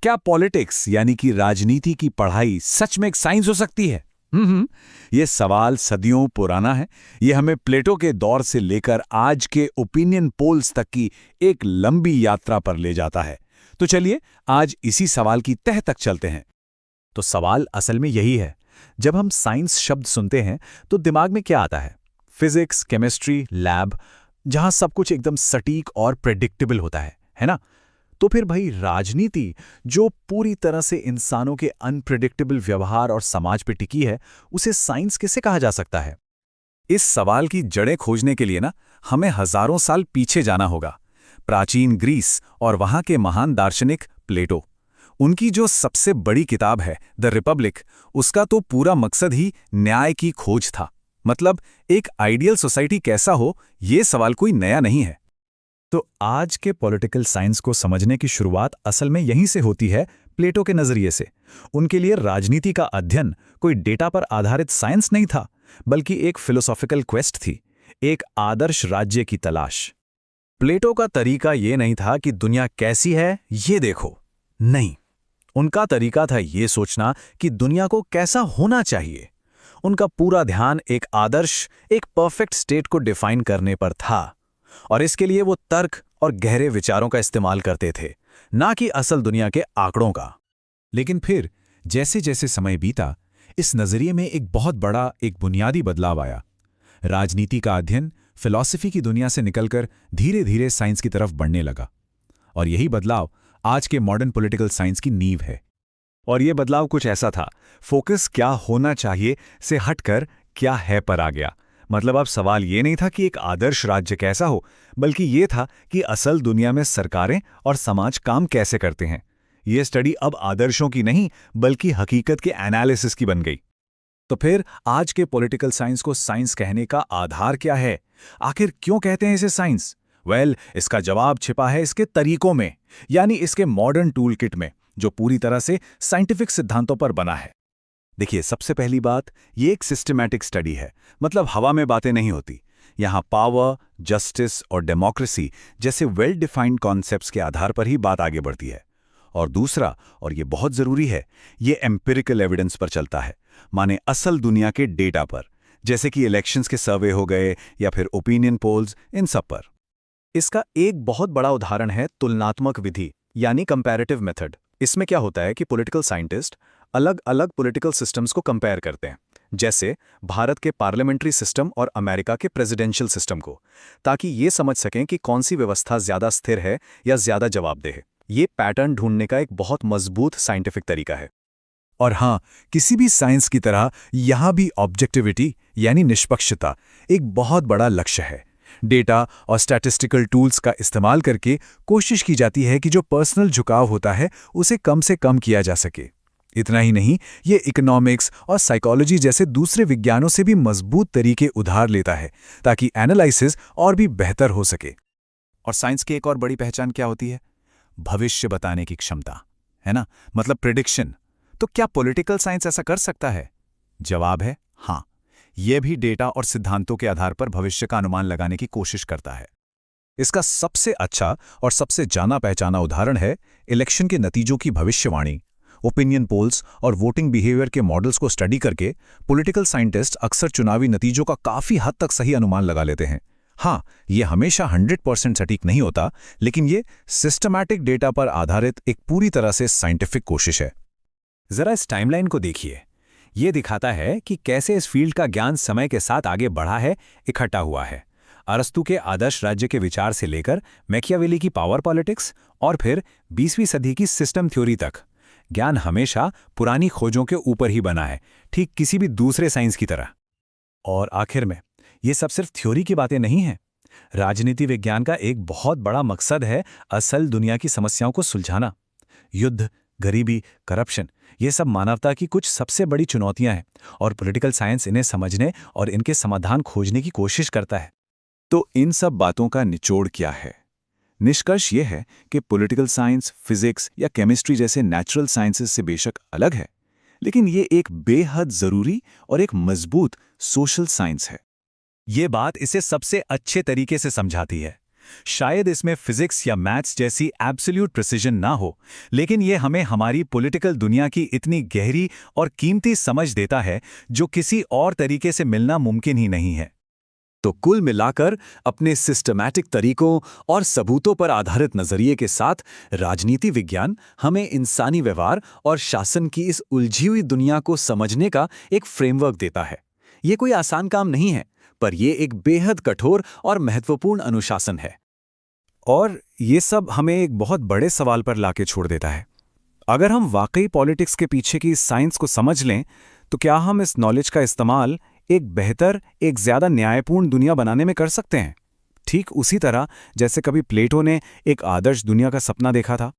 क्या पॉलिटिक्स यानी कि राजनीति की पढ़ाई सच में एक साइंस हो सकती है? ये सवाल सदियों पुराना है। ये हमें प्लेटो के दौर से लेकर आज के ओपिनियन पोल्स तक की एक लंबी यात्रा पर ले जाता है। तो चलिए आज इसी सवाल की तह तक चलते हैं। तो सवाल असल में यही है, जब हम साइंस शब्द सुनते हैं तो दिमाग में क्या आता है? फिजिक्स, केमिस्ट्री, लैब, जहां सब कुछ एकदम सटीक और प्रेडिक्टेबल होता है ना? तो फिर भाई राजनीति, जो पूरी तरह से इंसानों के अनप्रेडिक्टेबल व्यवहार और समाज पे टिकी है, उसे साइंस कैसे कहा जा सकता है? इस सवाल की जड़ें खोजने के लिए हमें हजारों साल पीछे जाना होगा। प्राचीन ग्रीस और वहां के महान दार्शनिक प्लेटो, उनकी जो सबसे बड़ी किताब है द रिपब्लिक, उसका तो पूरा मकसद ही न्याय की खोज था। मतलब एक आइडियल सोसाइटी कैसा हो, ये सवाल कोई नया नहीं है। तो आज के पॉलिटिकल साइंस को समझने की शुरुआत असल में यहीं से होती है, प्लेटो के नजरिए से। उनके लिए राजनीति का अध्ययन कोई डेटा पर आधारित साइंस नहीं था, बल्कि एक फिलोसॉफिकल क्वेस्ट थी, एक आदर्श राज्य की तलाश। प्लेटो का तरीका ये नहीं था कि दुनिया कैसी है ये देखो, नहीं, उनका तरीका था ये सोचना कि दुनिया को कैसा होना चाहिए। उनका पूरा ध्यान एक आदर्श, एक परफेक्ट स्टेट को डिफाइन करने पर था, और इसके लिए वो तर्क और गहरे विचारों का इस्तेमाल करते थे, ना कि असल दुनिया के आंकड़ों का। लेकिन फिर जैसे जैसे समय बीता, इस नजरिए में एक बहुत बड़ा, एक बुनियादी बदलाव आया। राजनीति का अध्ययन फिलॉसफी की दुनिया से निकलकर धीरे धीरे साइंस की तरफ बढ़ने लगा, और यही बदलाव आज के मॉडर्न पॉलिटिकल साइंस की नींव है। और यह बदलाव कुछ ऐसा था, फोकस क्या होना चाहिए से हटकर क्या है पर आ गया। मतलब अब सवाल ये नहीं था कि एक आदर्श राज्य कैसा हो, बल्कि ये था कि असल दुनिया में सरकारें और समाज काम कैसे करते हैं। ये स्टडी अब आदर्शों की नहीं, बल्कि हकीकत के एनालिसिस की बन गई। तो फिर आज के पॉलिटिकल साइंस को साइंस कहने का आधार क्या है? आखिर क्यों कहते हैं इसे साइंस? इसका जवाब छिपा है इसके तरीकों में, यानी इसके मॉडर्न टूल किट में, जो पूरी तरह से साइंटिफिक सिद्धांतों पर बना है। देखिए, सबसे पहली बात, ये एक सिस्टमैटिक स्टडी है। मतलब हवा में बातें नहीं होती। यहाँ पावर, जस्टिस और डेमोक्रेसी जैसे वेल डिफाइंड कॉन्सेप्ट्स के आधार पर ही बात आगे बढ़ती है। और दूसरा, और ये बहुत जरूरी है, ये एम्पिरिकल एविडेंस पर चलता है, माने असल दुनिया के डेटा पर, जैसे कि इलेक्शंस के सर्वे हो गए या फिर ओपिनियन पोल्स, इन सब पर। इसका एक बहुत बड़ा उदाहरण है तुलनात्मक विधि, यानी कंपैरेटिव मेथड। इसमें क्या होता है कि पॉलिटिकल साइंटिस्ट अलग अलग पॉलिटिकल सिस्टम्स को कंपेयर करते हैं, जैसे भारत के पार्लियामेंट्री सिस्टम और अमेरिका के प्रेसिडेंशियल सिस्टम को, ताकि ये समझ सकें कि कौन सी व्यवस्था ज्यादा स्थिर है या ज्यादा जवाबदेह है। ये पैटर्न ढूंढने का एक बहुत मजबूत साइंटिफिक तरीका है। और हाँ, किसी भी साइंस की तरह यहाँ भी ऑब्जेक्टिविटी यानी निष्पक्षता एक बहुत बड़ा लक्ष्य है। डेटा और स्टैटिस्टिकल टूल्स का इस्तेमाल करके कोशिश की जाती है कि जो पर्सनल झुकाव होता है उसे कम से कम किया जा सके। इतना ही नहीं, ये इकोनॉमिक्स और साइकोलॉजी जैसे दूसरे विज्ञानों से भी मजबूत तरीके उधार लेता है, ताकि एनालिसिस और भी बेहतर हो सके। और साइंस की एक और बड़ी पहचान क्या होती है? भविष्य बताने की क्षमता, है ना? मतलब प्रेडिक्शन। तो क्या पॉलिटिकल साइंस ऐसा कर सकता है? जवाब है हाँ। यह भी डेटा और सिद्धांतों के आधार पर भविष्य का अनुमान लगाने की कोशिश करता है। इसका सबसे अच्छा और सबसे जाना पहचाना उदाहरण है इलेक्शन के नतीजों की भविष्यवाणी। ओपिनियन पोल्स और वोटिंग बिहेवियर के मॉडल्स को स्टडी करके पॉलिटिकल साइंटिस्ट अक्सर चुनावी नतीजों का काफी हद तक सही अनुमान लगा लेते हैं। हाँ, ये हमेशा 100% सटीक नहीं होता, लेकिन ये सिस्टमैटिक डेटा पर आधारित एक पूरी तरह से साइंटिफिक कोशिश है। जरा इस टाइमलाइन को देखिए। ये दिखाता है कि कैसे इस फील्ड का ज्ञान समय के साथ आगे बढ़ा है, इकट्ठा हुआ है। अरस्तु के आदर्श राज्य के विचार से लेकर मैकियावेली की पावर पॉलिटिक्स और फिर 20वीं सदी की सिस्टम थ्योरी तक, ज्ञान हमेशा पुरानी खोजों के ऊपर ही बना है, ठीक किसी भी दूसरे साइंस की तरह। और आखिर में, ये सब सिर्फ थ्योरी की बातें नहीं हैं। राजनीति विज्ञान का एक बहुत बड़ा मकसद है असल दुनिया की समस्याओं को सुलझाना। युद्ध, गरीबी, करप्शन, ये सब मानवता की कुछ सबसे बड़ी चुनौतियां हैं, और पॉलिटिकल साइंस इन्हें समझने और इनके समाधान खोजने की कोशिश करता है। तो इन सब बातों का निचोड़ क्या है? निष्कर्ष यह है कि पॉलिटिकल साइंस फिजिक्स या केमिस्ट्री जैसे नेचुरल साइंसेस से बेशक अलग है, लेकिन ये एक बेहद जरूरी और एक मजबूत सोशल साइंस है। ये बात इसे सबसे अच्छे तरीके से समझाती है। शायद इसमें फिजिक्स या मैथ्स जैसी एब्सोल्यूट प्रिसिजन ना हो, लेकिन ये हमें हमारी पॉलिटिकल दुनिया की इतनी गहरी और कीमती समझ देता है जो किसी और तरीके से मिलना मुमकिन ही नहीं है। तो कुल मिलाकर अपने सिस्टमैटिक तरीकों और सबूतों पर आधारित नजरिए के साथ राजनीति विज्ञान हमें इंसानी व्यवहार और शासन की इस उलझी हुई दुनिया को समझने का एक फ्रेमवर्क देता है। ये कोई आसान काम नहीं है, पर यह एक बेहद कठोर और महत्वपूर्ण अनुशासन है। और ये सब हमें एक बहुत बड़े सवाल पर लाके छोड़ देता है। अगर हम वाकई पॉलिटिक्स के पीछे की साइंस को समझ लें, तो क्या हम इस नॉलेज का इस्तेमाल एक बेहतर, एक ज्यादा न्यायपूर्ण दुनिया बनाने में कर सकते हैं? ठीक उसी तरह जैसे कभी प्लेटो ने एक आदर्श दुनिया का सपना देखा था।